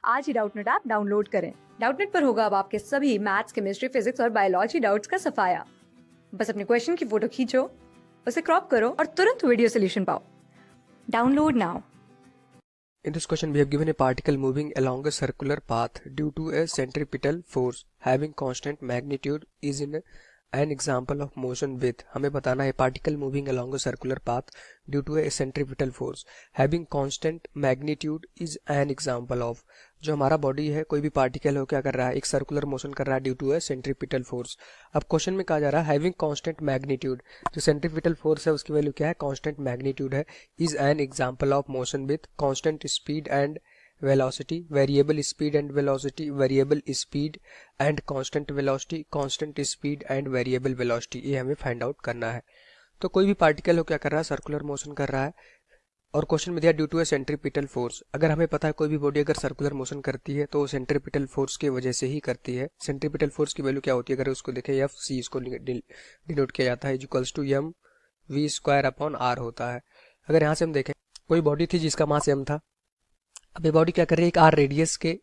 आज ही Doubtnut app download करें। Doubtnut पर होगा अब आपके सभी मैथ्स, केमिस्ट्री, फिजिक्स और बायोलॉजी डाउट्स का सफाया। बस अपने क्वेश्चन की फोटो खींचो, उसे क्रॉप करो और तुरंत वीडियो सोल्यूशन पाओ। Download now. In this question, we have given a particle moving along a circular path due to a centripetal force having constant magnitude is in an example of motion with. हमें बताना है particle moving along a circular path due to a centripetal force having constant magnitude is an example of. जो हमारा body है, कोई भी particle हो क्या कर रहा है, एक सर्कुलर मोशन कर रहा है due to a centripetal force. अब क्वेश्चन में कहा जा रहा है हैविंग कांस्टेंट मैग्नीट्यूड, जो सेंट्रीपिटल फोर्स है उसकी वैल्यू क्या है, कांस्टेंट मैग्नीट्यूड है, is an example of motion with constant speed and velocity, variable speed and velocity, variable speed and constant velocity, constant speed and variable velocity, ये हमें find out करना है। तो कोई भी पार्टिकल हो क्या कर रहा है, सर्कुलर मोशन कर रहा है और क्वेश्चन में दिया due to a centripetal force. अगर हमें पता है कोई भी बॉडी अगर सर्कुलर मोशन करती है तो वो सेंट्रीपिटल फोर्स की वजह से ही करती है। सेंट्रीपिटल फोर्स की वैल्यू क्या होती है, अगर उसको देखें एफ सी, इसको डिनोट किया जाता है equals to m v square upon r होता है। अगर यहाँ से हम देखें कोई बॉडी थी जिसका मास एम था, अब ये बॉडी क्या कर रही है, एक आर रेडियस के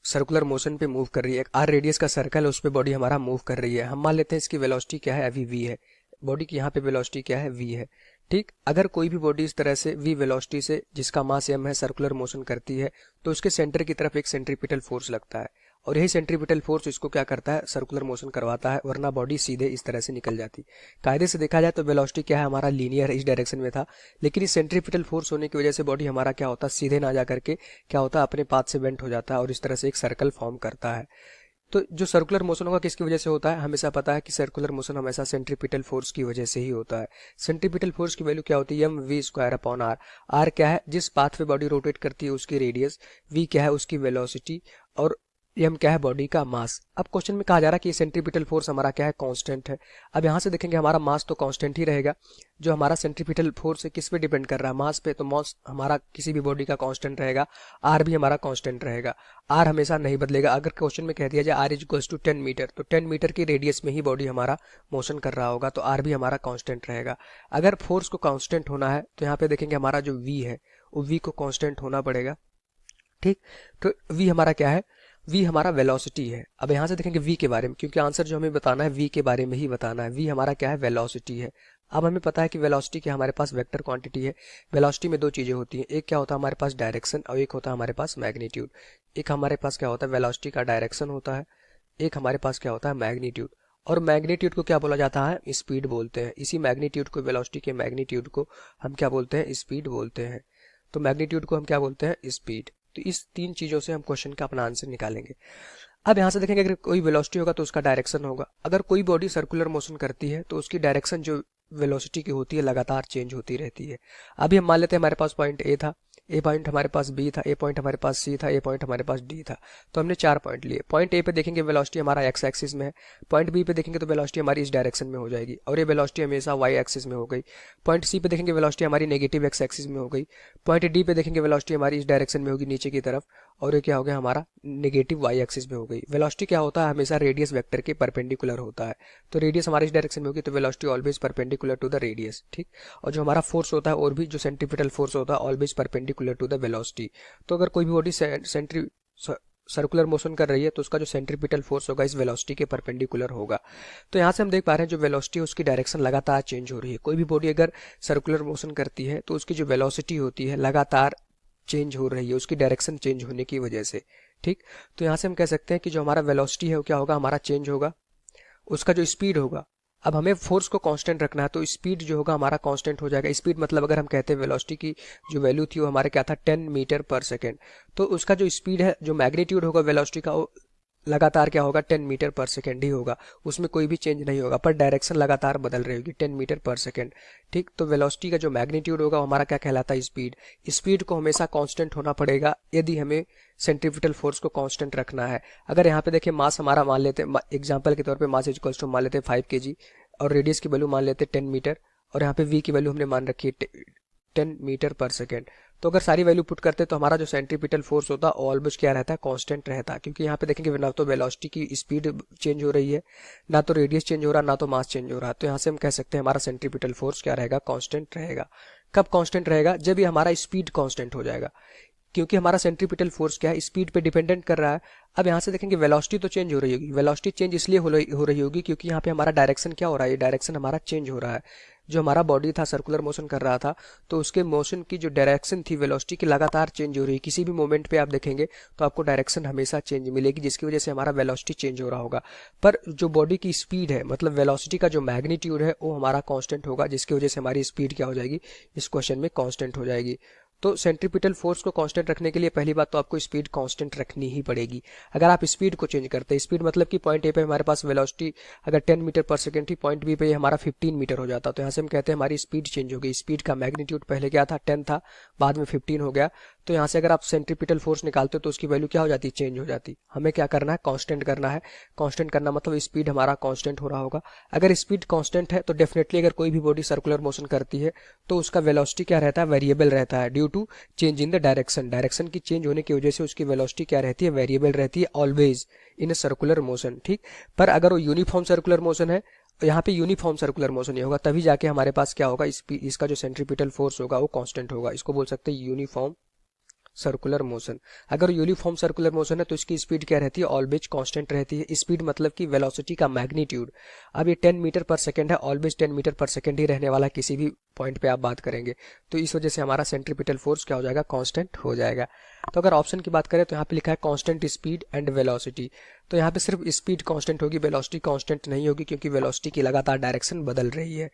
सर्कुलर मोशन पे मूव कर रही है, एक आर रेडियस का सर्कल है उस पे बॉडी हमारा मूव कर रही है। हम मान लेते हैं इसकी वेलोसिटी क्या है, अभी वी है, बॉडी की यहाँ पे वेलोसिटी क्या है, वी है। ठीक, अगर कोई भी बॉडी इस तरह से वी वेलोसिटी से जिसका मास एम है सर्कुलर मोशन करती है तो उसके सेंटर की तरफ एक सेंट्रीपिटल फोर्स लगता है और यही सेंट्रीपिटल फोर्स इसको क्या करता है, सर्कुलर मोशन करवाता है, वरना बॉडी सीधे इस तरह से निकल जाती। कायदे से देखा जाए तो वेलोसिटी क्या है, हमारा लीनियर इस डायरेक्शन में था, लेकिन इस सेंट्रीपिटल फोर्स होने की वजह से बॉडी हमारा क्या होता है, सीधे ना जा करके क्या होता है, अपने पाथ से बेंट हो जाता है और इस तरह से एक सर्कल फॉर्म करता है। तो जो सर्कुलर मोशन होगा किसकी वजह से होता है, हमेशा पता है कि सर्कुलर मोशन हमेशा सेंट्रीपिटल फोर्स की वजह से ही होता है। सेंट्रीपिटल फोर्स की वैल्यू क्या होती है, m v square upon r. R क्या है, जिस पाथ पे बॉडी रोटेट करती है उसकी रेडियस, वी क्या है उसकी वेलोसिटी और एम क्या है बॉडी का मास। अब क्वेश्चन में कहा जा रहा है कि सेंट्रीपिटल फोर्स हमारा क्या है, कांस्टेंट है। अब यहाँ से देखेंगे हमारा मास तो कांस्टेंट ही रहेगा, जो हमारा सेंट्रीपिटल फोर्स है किस पे डिपेंड कर रहा है, मास पे, तो मास हमारा किसी भी बॉडी का कांस्टेंट रहेगा, आर भी हमारा कांस्टेंट रहेगा, आर हमेशा नहीं बदलेगा। अगर क्वेश्चन में कह दिया जाए R is equals to 10 metre, तो 10 मीटर की रेडियस में ही बॉडी हमारा मोशन कर रहा होगा, तो आर भी हमारा कांस्टेंट रहेगा। अगर फोर्स को कांस्टेंट होना है तो यहाँ पे देखेंगे हमारा जो वी है वो वी को कांस्टेंट होना पड़ेगा। ठीक, तो वी हमारा क्या है, v हमारा वेलोसिटी है। अब यहाँ से देखेंगे v के बारे में, क्योंकि आंसर जो हमें बताना है v के बारे में ही बताना है। v हमारा क्या है, वेलोसिटी है। अब हमें पता है कि वेलोसिटी क्या हमारे पास वेक्टर क्वांटिटी है। वेलोसिटी में दो चीजें होती हैं, एक क्या होता है हमारे पास डायरेक्शन और एक होता है हमारे पास मैग्नीट्यूड। एक हमारे पास क्या होता है, वेलोसिटी का डायरेक्शन होता है, एक हमारे पास क्या होता है, मैग्नीट्यूड। और मैग्नीट्यूड को क्या बोला जाता है, स्पीड बोलते हैं। इसी मैग्नीट्यूड को, वेलोसिटी के मैग्नीट्यूड को हम क्या बोलते हैं, स्पीड बोलते हैं। तो मैग्नीट्यूड को हम क्या बोलते हैं, स्पीड। तो इस तीन चीजों से हम क्वेश्चन का अपना आंसर निकालेंगे। अब यहाँ से देखेंगे अगर कोई वेलोसिटी होगा तो उसका डायरेक्शन होगा। अगर कोई बॉडी सर्कुलर मोशन करती है तो उसकी डायरेक्शन जो वेलोसिटी की होती है लगातार चेंज होती रहती है। अभी हम मान लेते हैं हमारे पास पॉइंट ए था, ए पॉइंट हमारे पास बी था, ए पॉइंट हमारे पास सी था, ए पॉइंट हमारे पास डी था, तो हमने 4 पॉइंट लिए। पॉइंट ए पे देखेंगे वेलोसिटी हमारा एक्स एक्सिस में है, पॉइंट बी पे देखेंगे तो वेलोसिटी हमारी इस डायरेक्शन में हो जाएगी और ये वेलोसिटी हमेशा वाई एक्सिस में हो गई। पॉइंट सी पे देखेंगे वेलोसिटी हमारी नेगेटिव एक्स एक्सिस में हो गई। पॉइंट डी पे देखेंगे वेलोसिटी हमारी इस डायरेक्शन में होगी नीचे की तरफ और ये क्या हो गया हमारा नेगेटिव वाई एक्सिस में हो गई। वेलोसिटी क्या होता है, हमेशा रेडियस वेक्टर के परपेंडिकुलर होता है, तो रेडियस हमारी इस डायरेक्शन में होगी तो velocity always perpendicular to the radius. ठीक, और जो हमारा फोर्स होता है और भी जो सेंट्रीपिटल फोर्स होता है always perpendicular to the velocity. तो अगर कोई भी बॉडी सर्कुलर मोशन कर रही है तो उसका जो सेंट्रीपिटल फोर्स होगा इस वेलोसिटी के परपेंडिकुलर होगा। तो यहाँ से हम देख पा रहे हैं जो वेलोसिटी है उसकी डायरेक्शन लगातार चेंज हो रही है। कोई भी बॉडी अगर सर्कुलर मोशन करती है तो उसकी जो वेलोसिटी होती है लगातार चेंज हो रही है उसकी डायरेक्शन चेंज होने की वजह से। ठीक, तो यहाँ से हम कह सकते हैं कि जो हमारा वेलोसिटी है वो क्या होगा, हमारा चेंज होगा, उसका जो स्पीड होगा। अब हमें फोर्स को कांस्टेंट रखना है तो स्पीड जो होगा हमारा कांस्टेंट हो जाएगा। स्पीड मतलब अगर हम कहते हैं वेलोसिटी की जो वैल्यू थी वो हमारे क्या था, 10 मीटर पर सेकेंड, तो उसका जो स्पीड है, जो मैग्नीट्यूड होगा वेलोसिटी का, वो लगातार क्या होगा, 10 मीटर पर सेकेंड ही होगा, उसमें कोई भी चेंज नहीं होगा, पर डायरेक्शन लगातार बदल रही होगी 10 मीटर पर सेकेंड। ठीक, तो वेलोसिटी का जो मैग्नीट्यूड होगा हमारा क्या कहलाता है, स्पीड। स्पीड को हमेशा कांस्टेंट होना पड़ेगा यदि हमें सेंट्रीपिटल फोर्स को कांस्टेंट रखना है। अगर यहाँ पे देखिए मास हमारा मान लेते हैं एग्जाम्पल के तौर पे, मास इक्वल्स टू मान लेते हैं 5 kg और रेडियस की वैल्यू मान लेते हैं 10 मीटर और यहाँ पे वी की वैल्यू हमने मान रखी है 10 मीटर पर सेकेंड। तो अगर सारी वैल्यू पुट करते तो हमारा जो सेंट्रीपिटल फोर्स होता है ऑलवेज क्या रहता है, कांस्टेंट रहता है, क्योंकि यहाँ पे देखेंगे ना तो वेलोसिटी की स्पीड चेंज हो रही है, ना तो रेडियस चेंज हो रहा, ना तो मास चेंज हो रहा। तो यहाँ से हम कह सकते हैं हमारा सेंट्रीपिटल फोर्स क्या रहेगा, कांस्टेंट रहेगा। कब कांस्टेंट रहेगा, जब ये हमारा स्पीड कांस्टेंट हो जाएगा। क्योंकि हमारा सेंट्रीपिटल फोर्स क्या है, स्पीड पे डिपेंडेंट कर रहा है। अब यहाँ से देखेंगे वेलोसिटी तो चेंज हो रही होगी, वेलोसिटी चेंज इसलिए हो रही होगी क्योंकि यहाँ पे हमारा डायरेक्शन क्या हो रहा है, डायरेक्शन हमारा चेंज हो रहा है। जो हमारा बॉडी था सर्कुलर मोशन कर रहा था, तो उसके मोशन की जो डायरेक्शन थी वेलोसिटी की लगातार चेंज हो रही है। किसी भी मोमेंट पे आप देखेंगे तो आपको डायरेक्शन हमेशा चेंज मिलेगी, जिसकी वजह से हमारा वेलोसिटी चेंज हो रहा होगा। पर जो बॉडी की स्पीड है, मतलब वेलोसिटी का जो मैग्नीट्यूड है, वो हमारा कांस्टेंट होगा, जिसकी वजह से हमारी स्पीड क्या हो जाएगी, इस क्वेश्चन में कांस्टेंट हो जाएगी। तो सेंट्रीपिटल फोर्स को कांस्टेंट रखने के लिए पहली बात तो आपको स्पीड कांस्टेंट रखनी ही पड़ेगी। अगर आप स्पीड को चेंज करते हैं, स्पीड मतलब कि पॉइंट ए पे हमारे पास वेलोसिटी अगर 10 मीटर पर सेकंड थी, पॉइंट बी पे हमारा 15 मीटर हो जाता, तो यहाँ से हम कहते हैं हमारी स्पीड चेंज हो गई। स्पीड का मैग्नीट्यूड पहले क्या था, 10 था, बाद में 15 हो गया। तो यहाँ से अगर आप सेंट्रीपिटल फोर्स निकालते हो तो उसकी वैल्यू क्या हो जाती है, चेंज हो जाती। हमें क्या करना है, कांस्टेंट करना है। कांस्टेंट करना मतलब स्पीड हमारा कांस्टेंट हो रहा होगा। अगर स्पीड कांस्टेंट है तो डेफिनेटली अगर कोई भी बॉडी सर्कुलर मोशन करती है तो उसका वेलोसिटी क्या रहता है, वेरिएबल रहता है, due to change in the direction. Direction की चेंज होने की वजह से उसकी वेलोसिटी क्या रहती है, वेरिएबल रहती है always in a circular motion, ठीक। पर अगर वो यूनिफॉर्म सर्कुलर मोशन है, तो यहाँ पे यूनिफॉर्म सर्कुलर मोशन ये होगा, तभी जाके हमारे पास क्या होगा, इसका जो सेंट्रीपिटल फोर्स होगा वो कांस्टेंट होगा। इसको बोल सकते हैं यूनिफॉर्म सर्कुलर मोशन। अगर यूनिफॉर्म सर्कुलर मोशन है तो इसकी स्पीड क्या रहती है, ऑलवेज कांस्टेंट रहती है। स्पीड मतलब कि वेलोसिटी का मैग्नीट्यूड। अब ये 10 मीटर पर सेकंड है, ऑलवेज 10 मीटर पर सेकंड ही रहने वाला, किसी भी पॉइंट पे आप बात करेंगे। तो इस वजह से हमारा सेंट्रीपिटल फोर्स क्या हो जाएगा, कांस्टेंट हो जाएगा। तो अगर ऑप्शन की बात करें तो यहाँ पे लिखा है कांस्टेंट स्पीड एंड वेलोसिटी, तो यहाँ पे सिर्फ स्पीड कांस्टेंट होगी, वेलोसिटी कांस्टेंट नहीं होगी, क्योंकि वेलोसिटी की लगातार डायरेक्शन बदल रही है।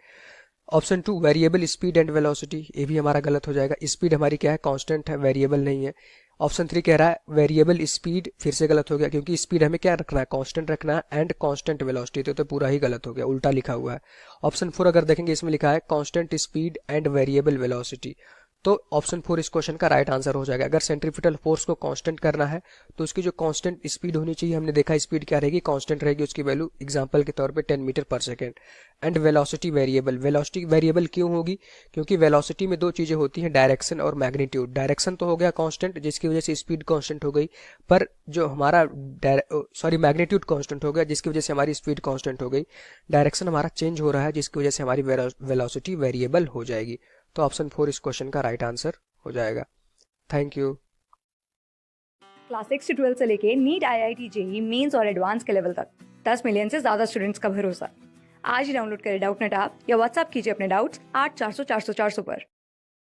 Option 2 variable speed and velocity, ये भी हमारा गलत हो जाएगा। स्पीड हमारी क्या है, कांस्टेंट है, वेरिएबल नहीं है। ऑप्शन 3 कह रहा है वेरिएबल स्पीड, फिर से गलत हो गया, क्योंकि स्पीड हमें क्या रखना है, कांस्टेंट रखना है, एंड कांस्टेंट वेलोसिटी, तो पूरा ही गलत हो गया, उल्टा लिखा हुआ है। ऑप्शन 4 अगर देखेंगे इसमें लिखा है constant speed and variable velocity, तो ऑप्शन 4 इस क्वेश्चन का राइट आंसर हो जाएगा। अगर सेंट्रीपिटल फोर्स को कांस्टेंट करना है तो उसकी जो कांस्टेंट स्पीड होनी चाहिए, हमने देखा स्पीड क्या रहेगी, कांस्टेंट रहेगी, उसकी वैल्यू एग्जांपल के तौर पे 10 मीटर पर second. And velocity variable, velocity variable क्यों होगी, क्योंकि वेलोसिटी में दो चीजें होती हैं, डायरेक्शन और मैग्नीट्यूड। डायरेक्शन तो हो गया कांस्टेंट, जिसकी वजह से स्पीड कांस्टेंट हो गई, पर जो हमारा मैग्नीट्यूड कांस्टेंट हो गया, जिसकी वजह से हमारी स्पीड कांस्टेंट हो गई। डायरेक्शन हमारा चेंज हो रहा है, जिसकी वजह से हमारी वेलोसिटी वेरिएबल हो जाएगी। तो ऑप्शन 4 इस क्वेश्चन का राइट आंसर हो जाएगा। Thank you. क्लास 6 से 12 से लेके नीट, IIT, जेईई मेंस और एडवांस के लेवल तक 10 मिलियन से ज्यादा स्टूडेंट्स का भरोसा। आज ही डाउनलोड करें डाउटनेट ऐप या व्हाट्सएप कीजिए अपने डाउट्स 8400 400 400 पर।